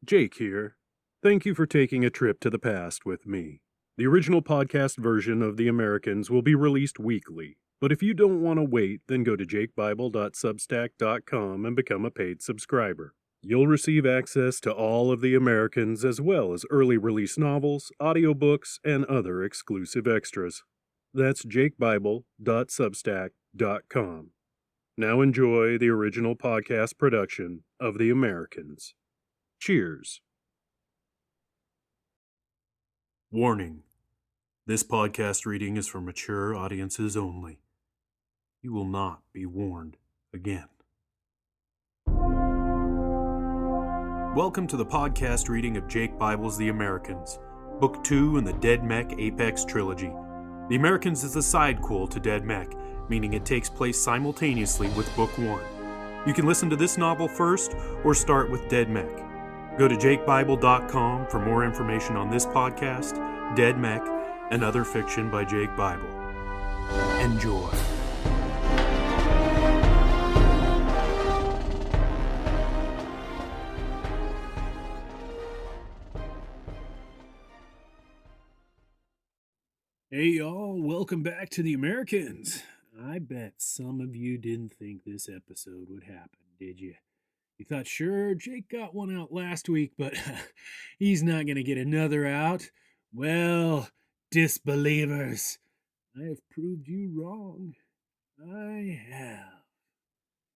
Jake here. Thank you for taking a trip to the past with me. The original podcast version of The Americans will be released weekly, but if you don't want to wait, then go to jakebible.substack.com and become a paid subscriber. You'll receive access to all of The Americans as well as early release novels, audiobooks, and other exclusive extras. That's jakebible.substack.com. Now enjoy the original podcast production of The Americans. Cheers. Warning. This podcast reading is for mature audiences only. You will not be warned again. Welcome to the podcast reading of Jake Bible's The Americans, Book 2 in the Dead Mech Apex Trilogy. The Americans is a sidequel to Dead Mech, meaning it takes place simultaneously with Book 1. You can listen to this novel first or start with Dead Mech. Go to jakebible.com for more information on this podcast, Dead Mech, and other fiction by Jake Bible. Enjoy. Hey y'all, welcome back to The Americans. I bet some of you didn't think this episode would happen, did you? You thought, sure, Jake got one out last week, but he's not going to get another out. Well, disbelievers, I have proved you wrong. I have.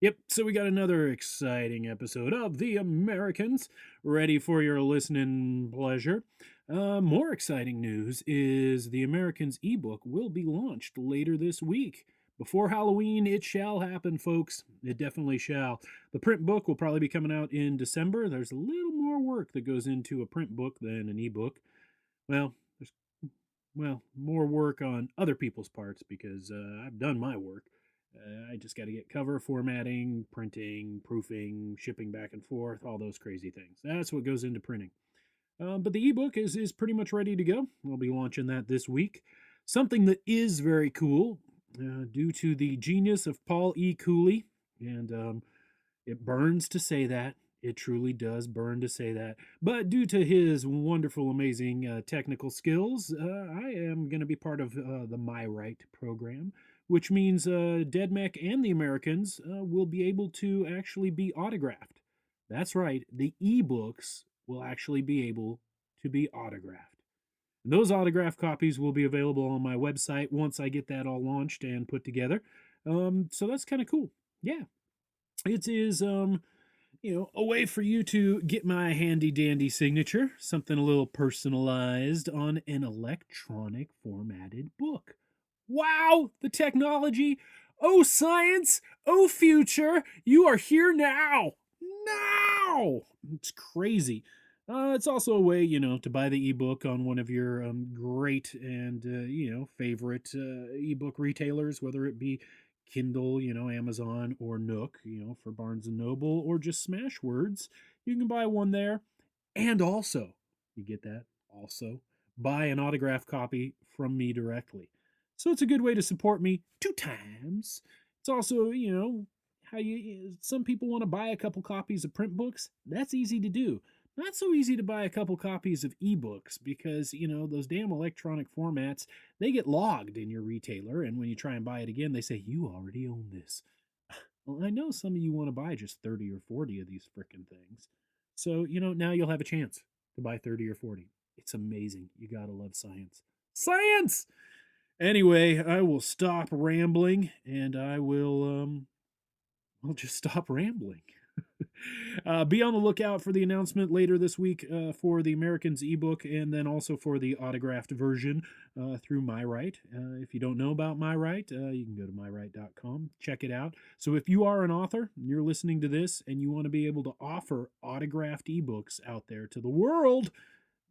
Yep, so we got another exciting episode of The Americans, ready for your listening pleasure. More exciting news is The Americans ebook will be launched later this week. Before Halloween, it shall happen, folks. It definitely shall. The print book will probably be coming out in December. There's a little more work that goes into a print book than an ebook. Well, there's more work on other people's parts because I've done my work. I just got to get cover formatting, printing, proofing, shipping back and forth, all those crazy things. That's what goes into printing. But the ebook is pretty much ready to go. We'll be launching that this week. Something that is very cool, due to the genius of Paul E. Cooley, and it burns to say that. It truly does burn to say that. But due to his wonderful, amazing technical skills, I am going to be part of the My Right program, which means Dead Mech and the Americans will be able to actually be autographed. That's right, the ebooks will actually be able to be autographed. And those autograph copies will be available on my website once I get that all launched and put together. So that's kind of cool. Yeah. It is, a way for you to get my handy dandy signature, something a little personalized on an electronic formatted book. Wow, the technology. Oh, science. Oh, future. You are here now. Now. It's crazy. It's also a way, to buy the ebook on one of your great and, favorite ebook retailers, whether it be Kindle, Amazon, or Nook, for Barnes & Noble, or just Smashwords. You can buy one there. And also, you get that? Also, buy an autographed copy from me directly. So it's a good way to support me 2 times. It's also, some people want to buy a couple copies of print books. That's easy to do. Not so easy to buy a couple copies of ebooks because, those damn electronic formats, they get logged in your retailer. And when you try and buy it again, they say, you already own this. Well, I know some of you want to buy just 30 or 40 of these frickin' things. So, now you'll have a chance to buy 30 or 40. It's amazing. You gotta love science. Science! Anyway, I will stop rambling and I'll just stop rambling. Be on the lookout for the announcement later this week for the Americans ebook and then also for the autographed version through MyWrite. If you don't know about MyWrite, you can go to mywrite.com, check it out. So if you are an author, and you're listening to this, and you want to be able to offer autographed ebooks out there to the world,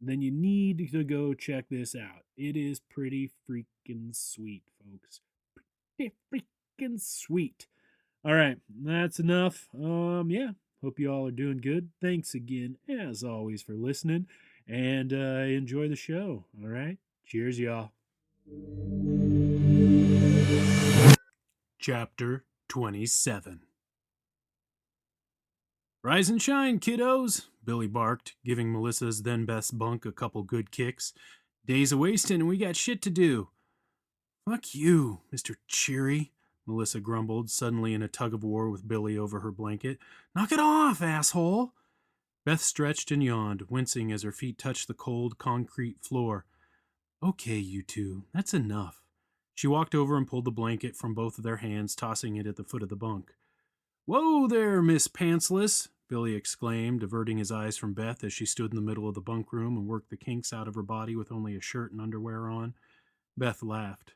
then you need to go check this out. It is pretty freaking sweet, folks. Pretty freaking sweet. All right, that's enough. Hope you all are doing good. Thanks again, as always, for listening, and enjoy the show. All right, cheers, y'all. Chapter 27. Rise and shine, kiddos, Billy barked, giving Melissa's then Beth's bunk a couple good kicks. Days a wasting and we got shit to do. Fuck you, Mr. Cheery, Melissa grumbled, suddenly in a tug of war with Billy over her blanket. Knock it off, asshole! Beth stretched and yawned, wincing as her feet touched the cold concrete floor. Okay, you two, that's enough. She walked over and pulled the blanket from both of their hands, tossing it at the foot of the bunk. Whoa there, Miss Pantsless, Billy exclaimed, averting his eyes from Beth as she stood in the middle of the bunk room and worked the kinks out of her body with only a shirt and underwear on. Beth laughed.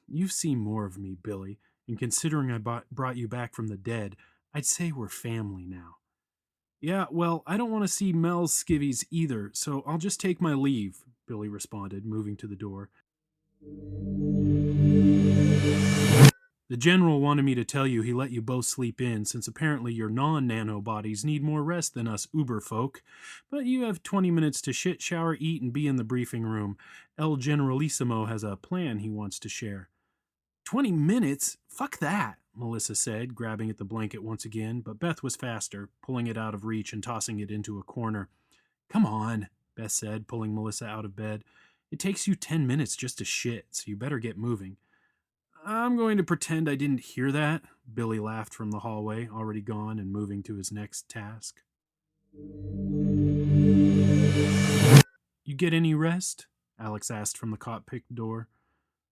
You've seen more of me, Billy, and considering I brought you back from the dead, I'd say we're family now. Yeah, well, I don't want to see Mel's skivvies either, so I'll just take my leave, Billy responded, moving to the door. The general wanted me to tell you he let you both sleep in, since apparently your non-nano bodies need more rest than us uber folk. But you have 20 minutes to shit, shower, eat, and be in the briefing room. El Generalissimo has a plan he wants to share. 20 minutes? Fuck that, Melissa said, grabbing at the blanket once again, but Beth was faster, pulling it out of reach and tossing it into a corner. Come on, Beth said, pulling Melissa out of bed. It takes you 10 minutes just to shit, so you better get moving. I'm going to pretend I didn't hear that, Billy laughed from the hallway, already gone and moving to his next task. You get any rest? Alex asked from the cockpit door.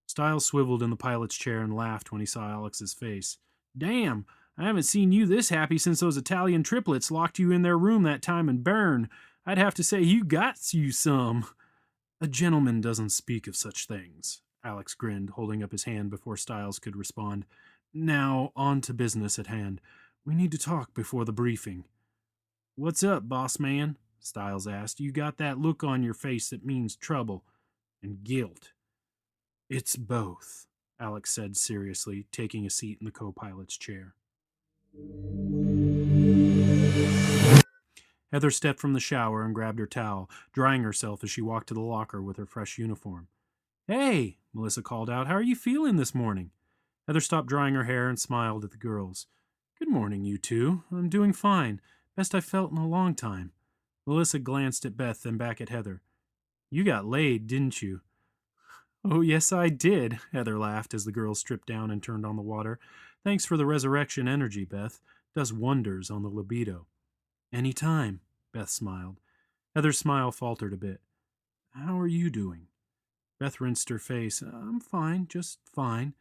Stiles swiveled in the pilot's chair and laughed when he saw Alex's face. Damn, I haven't seen you this happy since those Italian triplets locked you in their room that time in Bern. I'd have to say you got you some. A gentleman doesn't speak of such things, Alex grinned, holding up his hand before Stiles could respond. Now, on to business at hand. We need to talk before the briefing. What's up, boss man? Stiles asked. You got that look on your face that means trouble and guilt. It's both, Alex said seriously, taking a seat in the co-pilot's chair. Heather stepped from the shower and grabbed her towel, drying herself as she walked to the locker with her fresh uniform. Hey, Melissa called out, how are you feeling this morning? Heather stopped drying her hair and smiled at the girls. Good morning, you two. I'm doing fine. Best I've felt in a long time. Melissa glanced at Beth, then back at Heather. You got laid, didn't you? Oh, yes, I did, Heather laughed as the girls stripped down and turned on the water. Thanks for the resurrection energy, Beth. Does wonders on the libido. Any time, Beth smiled. Heather's smile faltered a bit. How are you doing? Beth rinsed her face. I'm fine, just fine.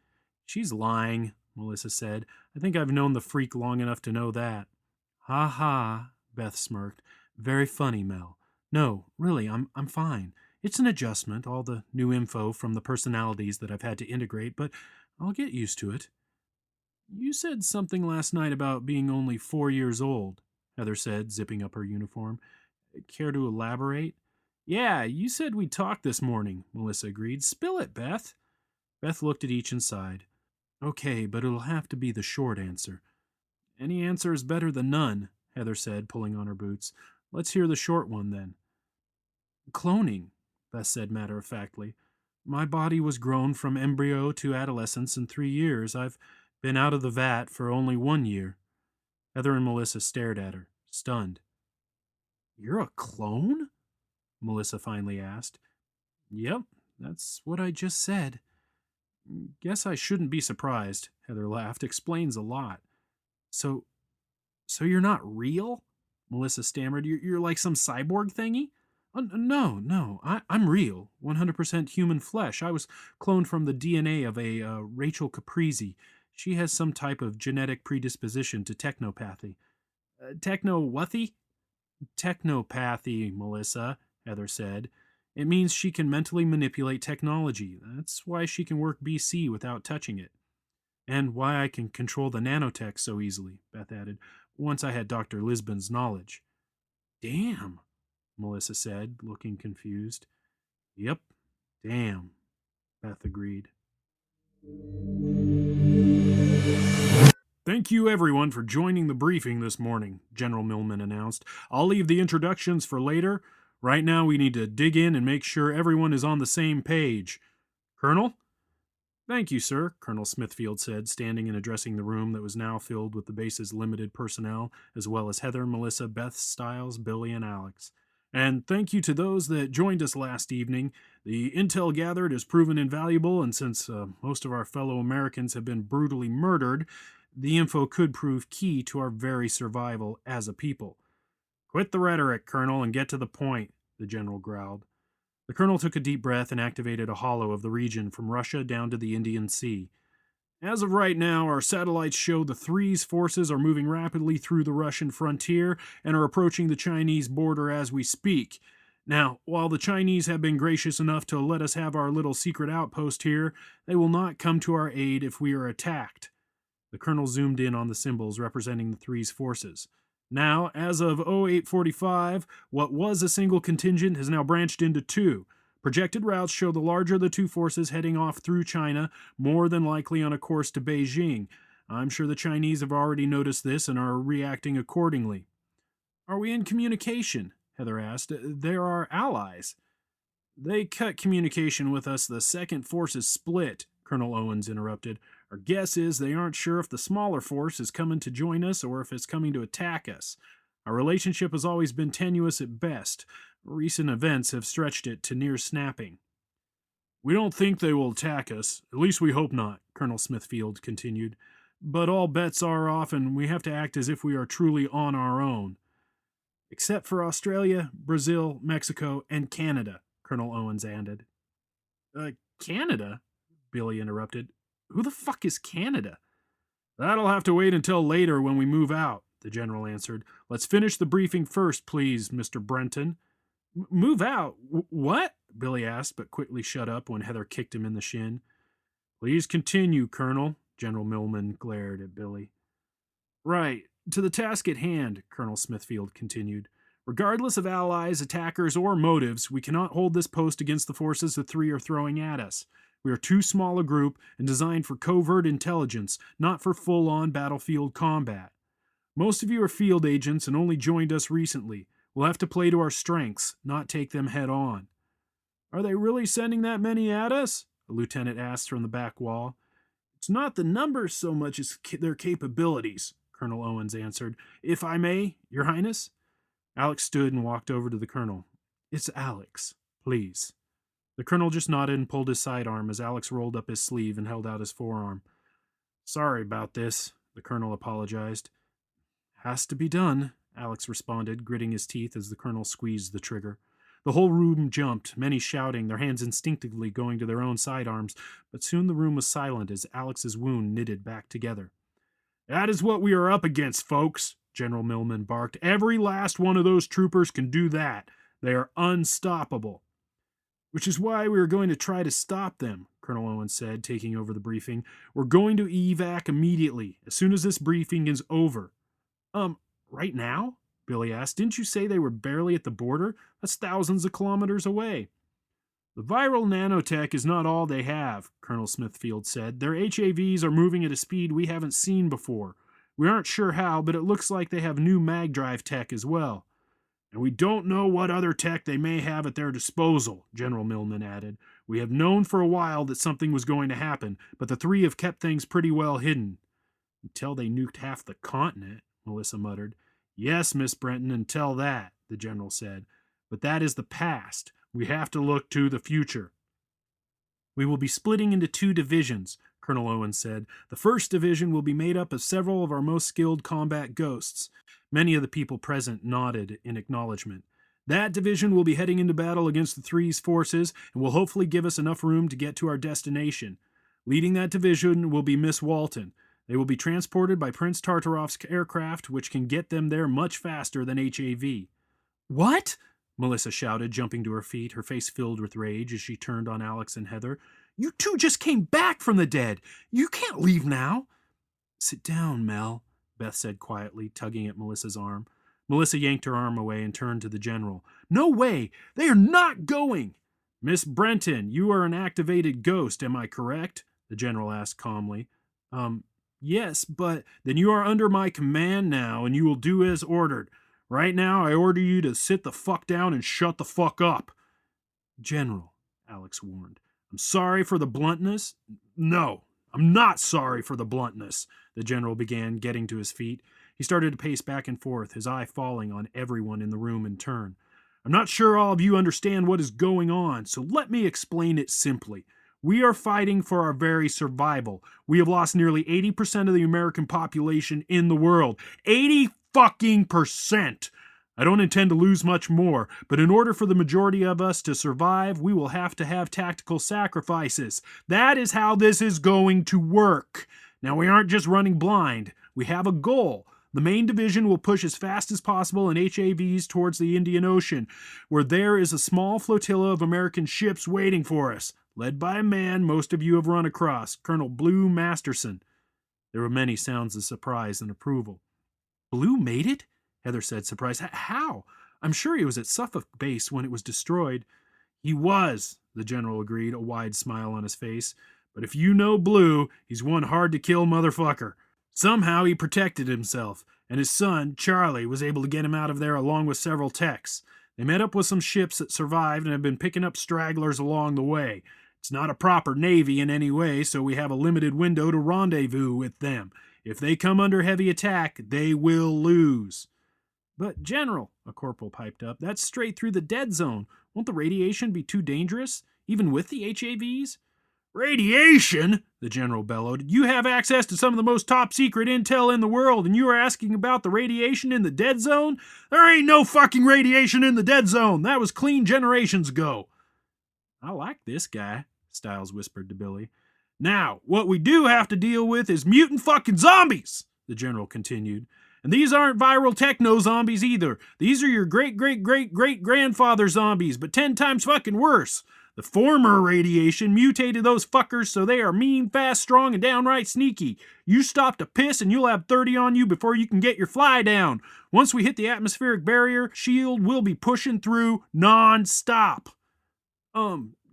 She's lying, Melissa said. I think I've known the freak long enough to know that. Ha ha, Beth smirked. Very funny, Mel. No, really, I'm fine. It's an adjustment, all the new info from the personalities that I've had to integrate, but I'll get used to it. You said something last night about being only 4 years old, Heather said, zipping up her uniform. Care to elaborate? Yeah, you said we'd talk this morning, Melissa agreed. Spill it, Beth. Beth looked at each and sighed. Okay, but it'll have to be the short answer. Any answer is better than none, Heather said, pulling on her boots. Let's hear the short one, then. Cloning, Beth said matter-of-factly. My body was grown from embryo to adolescence in 3 years. I've been out of the vat for only 1 year. Heather and Melissa stared at her, stunned. You're a clone? Melissa finally asked. Yep, that's what I just said. Guess I shouldn't be surprised, Heather laughed. Explains a lot. So you're not real? Melissa stammered. You're like some cyborg thingy? No, I'm real. 100% human flesh. I was cloned from the DNA of a Rachel Caprizi. She has some type of genetic predisposition to technopathy. Techno-whathy? Technopathy, Melissa, Heather said. It means she can mentally manipulate technology. That's why she can work BC without touching it. And why I can control the nanotech so easily, Beth added, once I had Dr. Lisbon's knowledge. Damn, Melissa said, looking confused. Yep, damn, Beth agreed. Thank you, everyone, for joining the briefing this morning, General Millman announced. I'll leave the introductions for later. Right now, we need to dig in and make sure everyone is on the same page. Colonel? Thank you, sir, Colonel Smithfield said, standing and addressing the room that was now filled with the base's limited personnel, as well as Heather, Melissa, Beth, Stiles, Billy, and Alex. And thank you to those that joined us last evening. The intel gathered has proven invaluable, and since most of our fellow Americans have been brutally murdered, the info could prove key to our very survival as a people. Quit the rhetoric, Colonel, and get to the point, the general growled. The colonel took a deep breath and activated a hollow of the region from Russia down to the Indian Sea. As of right now, our satellites show the Threes forces are moving rapidly through the Russian frontier and are approaching the Chinese border as we speak. Now, while the Chinese have been gracious enough to let us have our little secret outpost here, they will not come to our aid if we are attacked. The colonel zoomed in on the symbols representing the Threes forces. Now, as of 0845, what was a single contingent has now branched into two. Projected routes show the larger of the two forces heading off through China, more than likely on a course to Beijing. I'm sure the Chinese have already noticed this and are reacting accordingly. Are we in communication? Heather asked. They're our allies. They cut communication with us the second forces split, Colonel Owens interrupted. Our guess is they aren't sure if the smaller force is coming to join us or if it's coming to attack us. Our relationship has always been tenuous at best. Recent events have stretched it to near snapping. We don't think they will attack us. At least we hope not, Colonel Smithfield continued. But all bets are off, and we have to act as if we are truly on our own. Except for Australia, Brazil, Mexico, and Canada, Colonel Owens added. Canada? Billy interrupted. Who the fuck is Canada? That'll have to wait until later when we move out, the general answered. Let's finish the briefing first, please, Mr. Brenton. Move out? What? Billy asked, but quickly shut up when Heather kicked him in the shin. Please continue, Colonel, General Millman glared at Billy. Right. To the task at hand, Colonel Smithfield continued. Regardless of allies, attackers, or motives, we cannot hold this post against the forces the three are throwing at us. We are too small a group and designed for covert intelligence, not for full-on battlefield combat. Most of you are field agents and only joined us recently. We'll have to play to our strengths, not take them head on. Are they really sending that many at us? A lieutenant asked from the back wall. It's not the numbers so much as their capabilities, Colonel Owens answered. If I may, Your Highness? Alex stood and walked over to the colonel. It's Alex, please. The colonel just nodded and pulled his sidearm as Alex rolled up his sleeve and held out his forearm. Sorry about this, the colonel apologized. Has to be done, Alex responded, gritting his teeth as the colonel squeezed the trigger. The whole room jumped, many shouting, their hands instinctively going to their own sidearms, but soon the room was silent as Alex's wound knitted back together. That is what we are up against, folks, General Millman barked. Every last one of those troopers can do that. They are unstoppable. Which is why we are going to try to stop them, Colonel Owens said, taking over the briefing. We're going to evac immediately, as soon as this briefing is over. Right now? Billy asked. Didn't you say they were barely at the border? That's thousands of kilometers away. The viral nanotech is not all they have, Colonel Smithfield said. Their HAVs are moving at a speed we haven't seen before. We aren't sure how, but it looks like they have new mag drive tech as well. And we don't know what other tech they may have at their disposal, General Millman added. We have known for a while that something was going to happen, but the three have kept things pretty well hidden. Until they nuked half the continent, Melissa muttered. Yes, Miss Brenton, until that, the general said. But that is the past. We have to look to the future. We will be splitting into two divisions, Colonel Owens said. The first division will be made up of several of our most skilled combat ghosts. Many of the people present nodded in acknowledgement. That division will be heading into battle against the Threes forces and will hopefully give us enough room to get to our destination. Leading that division will be Miss Walton. They will be transported by Prince Tartarov's aircraft, which can get them there much faster than HAV. What? Melissa shouted, jumping to her feet, her face filled with rage as she turned on Alex and Heather. You two just came back from the dead. You can't leave now. Sit down, Mel, Beth said quietly, tugging at Melissa's arm. Melissa yanked her arm away and turned to the general. No way! They are not going! Miss Brenton, you are an activated ghost, am I correct? The general asked calmly. Yes, but then you are under my command now, and you will do as ordered. Right now, I order you to sit the fuck down and shut the fuck up. General, Alex warned, I'm sorry for the bluntness. No, I'm not sorry for the bluntness, the general began, getting to his feet. He started to pace back and forth, his eye falling on everyone in the room in turn. I'm not sure all of you understand what is going on, so let me explain it simply. We are fighting for our very survival. We have lost nearly 80% of the American population in the world. 80 fucking percent! I don't intend to lose much more, but in order for the majority of us to survive, we will have to have tactical sacrifices. That is how this is going to work. Now, we aren't just running blind. We have a goal. The main division will push as fast as possible in HAVs towards the Indian Ocean, where there is a small flotilla of American ships waiting for us, led by a man most of you have run across, Colonel Blue Masterson. There were many sounds of surprise and approval. Blue made it? Heather said, surprised. How? I'm sure he was at Suffolk Base when it was destroyed. He was, the general agreed, a wide smile on his face. But if you know Blue, he's one hard-to-kill motherfucker. Somehow he protected himself, and his son, Charlie, was able to get him out of there along with several techs. They met up with some ships that survived and have been picking up stragglers along the way. It's not a proper navy in any way, so we have a limited window to rendezvous with them. If they come under heavy attack, they will lose. But, General, a corporal piped up, that's straight through the dead zone. Won't the radiation be too dangerous, even with the HAVs? Radiation? The general bellowed. You have access to some of the most top-secret intel in the world, and you are asking about the radiation in the dead zone? There ain't no fucking radiation in the dead zone. That was clean generations ago. I like this guy, Styles whispered to Billy. Now, what we do have to deal with is mutant fucking zombies, the general continued. And these aren't viral techno zombies either. These are your great-great-great-great-grandfather zombies, but 10 times fucking worse. The former radiation mutated those fuckers so they are mean, fast, strong, and downright sneaky. You stop to piss and you'll have 30 on you before you can get your fly down. Once we hit the atmospheric barrier, SHIELD will be pushing through non-stop.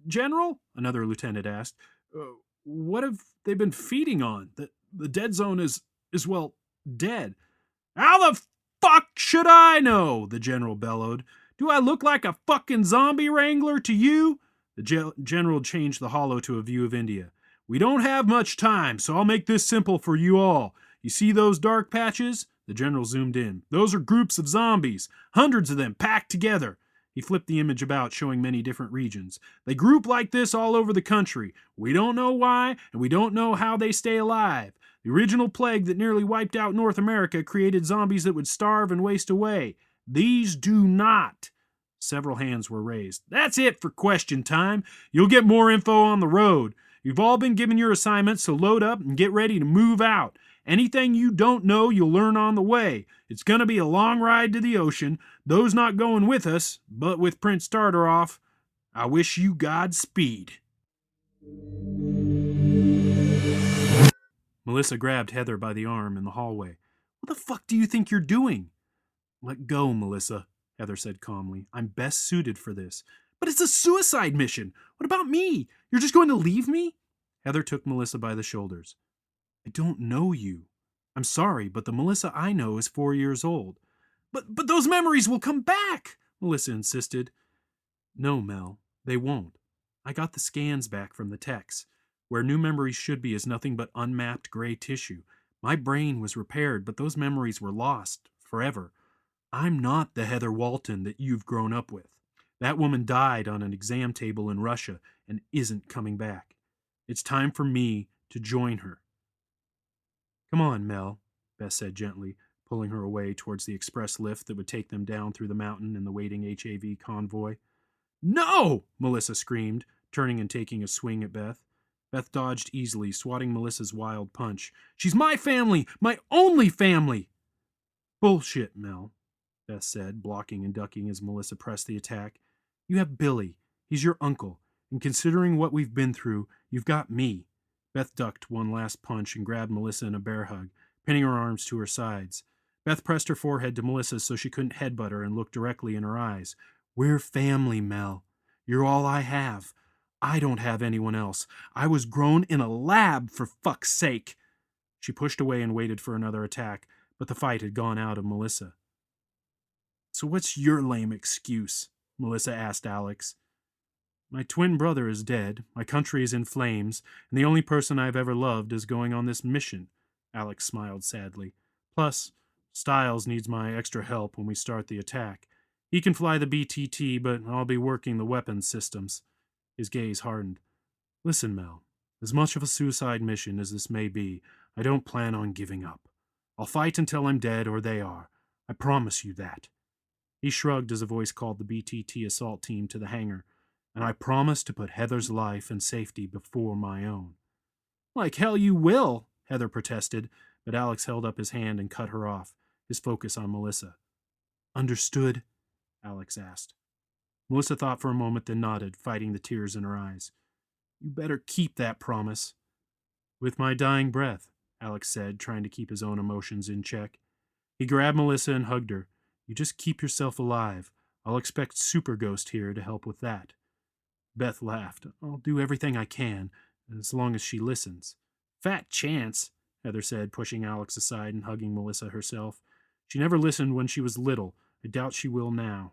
General? Another lieutenant asked. What have they been feeding on? The dead zone is well, dead. How the fuck should I know? The general bellowed. Do I look like a fucking zombie wrangler to you? The general changed the holo to a view of India. We don't have much time, so I'll make this simple for you all. You see those dark patches? The general zoomed in. Those are groups of zombies, hundreds of them packed together. He flipped the image about, showing many different regions. They group like this all over the country. We don't know why, and we don't know how they stay alive. The original plague that nearly wiped out North America created zombies that would starve and waste away. These do not. Several hands were raised. That's it for question time. You'll get more info on the road. You've all been given your assignments, so load up and get ready to move out. Anything you don't know, you'll learn on the way. It's going to be a long ride to the ocean. Those not going with us, but with Prince Tartaroff, I wish you Godspeed. Melissa grabbed Heather by the arm in the hallway. What the fuck do you think you're doing? Let go, Melissa, Heather said calmly. I'm best suited for this. But it's a suicide mission. What about me? You're just going to leave me? Heather took Melissa by the shoulders. I don't know you. I'm sorry, but the Melissa I know is 4 years old. But those memories will come back, Melissa insisted. No, Mel, they won't. I got the scans back from the techs. Where new memories should be is nothing but unmapped gray tissue. My brain was repaired, but those memories were lost forever. I'm not the Heather Walton that you've grown up with. That woman died on an exam table in Russia and isn't coming back. It's time for me to join her. Come on, Mel, Beth said gently, pulling her away towards the express lift that would take them down through the mountain and the waiting HAV convoy. No! Melissa screamed, turning and taking a swing at Beth. Beth dodged easily, swatting Melissa's wild punch. She's my family! My only family! Bullshit, Mel, Beth said, blocking and ducking as Melissa pressed the attack. You have Billy. He's your uncle. And considering what we've been through, you've got me. Beth ducked one last punch and grabbed Melissa in a bear hug, pinning her arms to her sides. Beth pressed her forehead to Melissa so she couldn't headbutt her and looked directly in her eyes. We're family, Mel. You're all I have. I don't have anyone else. I was grown in a lab, for fuck's sake. She pushed away and waited for another attack, but the fight had gone out of Melissa. So what's your lame excuse? Melissa asked Alex. My twin brother is dead, my country is in flames, and the only person I've ever loved is going on this mission, Alex smiled sadly. Plus, Styles needs my extra help when we start the attack. He can fly the BTT, but I'll be working the weapons systems. His gaze hardened. Listen, Mel, as much of a suicide mission as this may be, I don't plan on giving up. I'll fight until I'm dead or they are. I promise you that. He shrugged as a voice called the BTT assault team to the hangar. And I promise to put Heather's life and safety before my own. Like hell you will, Heather protested, but Alex held up his hand and cut her off, his focus on Melissa. Understood? Alex asked. Melissa thought for a moment, then nodded, fighting the tears in her eyes. You better keep that promise. With my dying breath, Alex said, trying to keep his own emotions in check. He grabbed Melissa and hugged her. You just keep yourself alive. I'll expect Super Ghost here to help with that. Beth laughed. I'll do everything I can, as long as she listens. Fat chance, Heather said, pushing Alex aside and hugging Melissa herself. She never listened when she was little. I doubt she will now.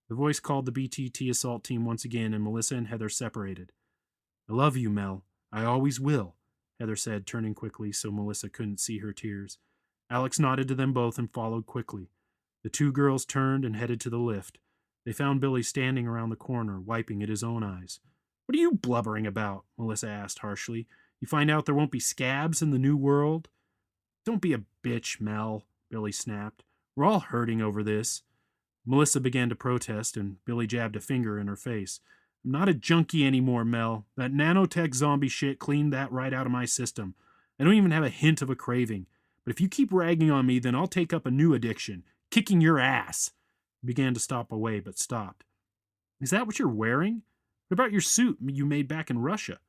The voice called the BTT assault team once again, and Melissa and Heather separated. I love you, Mel. I always will, Heather said, turning quickly so Melissa couldn't see her tears. Alex nodded to them both and followed quickly. The two girls turned and headed to the lift. They found Billy standing around the corner, wiping at his own eyes. What are you blubbering about? Melissa asked harshly. You find out there won't be scabs in the new world? Don't be a bitch, Mel, Billy snapped. We're all hurting over this. Melissa began to protest, and Billy jabbed a finger in her face. I'm not a junkie anymore, Mel. That nanotech zombie shit cleaned that right out of my system. I don't even have a hint of a craving. But if you keep ragging on me, then I'll take up a new addiction. Kicking your ass. He began to stop away, but stopped. Is that what you're wearing? What about your suit you made back in Russia?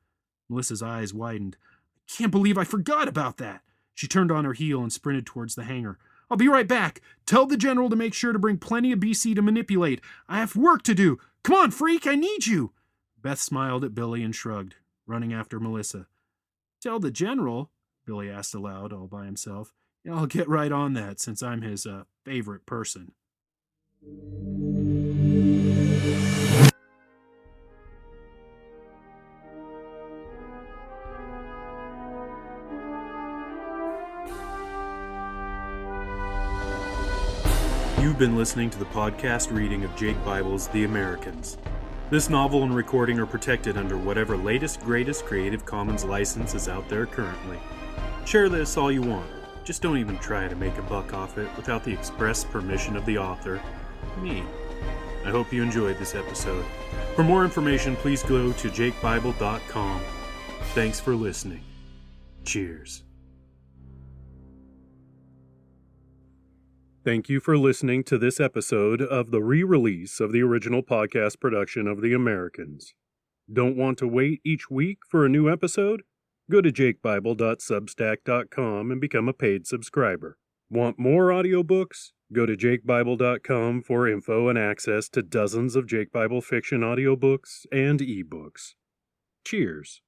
Melissa's eyes widened. I can't believe I forgot about that. She turned on her heel and sprinted towards the hangar. I'll be right back. Tell the general to make sure to bring plenty of BC to manipulate. I have work to do. Come on, freak, I need you. Beth smiled at Billy and shrugged, running after Melissa. Tell the general? Billy asked aloud, all by himself. Yeah, I'll get right on that, since I'm his favorite person. You've been listening to the podcast reading of Jake Bible's The Americans. This novel and recording are protected under whatever latest, greatest Creative Commons license is out there currently. Share this all you want. Just don't even try to make a buck off it without the express permission of the author, me. I hope you enjoyed this episode. For more information, please go to jakebible.com. Thanks for listening. Cheers. Thank you for listening to this episode of the re-release of the original podcast production of The Americans. Don't want to wait each week for a new episode? Go to jakebible.substack.com and become a paid subscriber. Want more audiobooks? Go to jakebible.com for info and access to dozens of Jake Bible fiction audiobooks and ebooks. Cheers.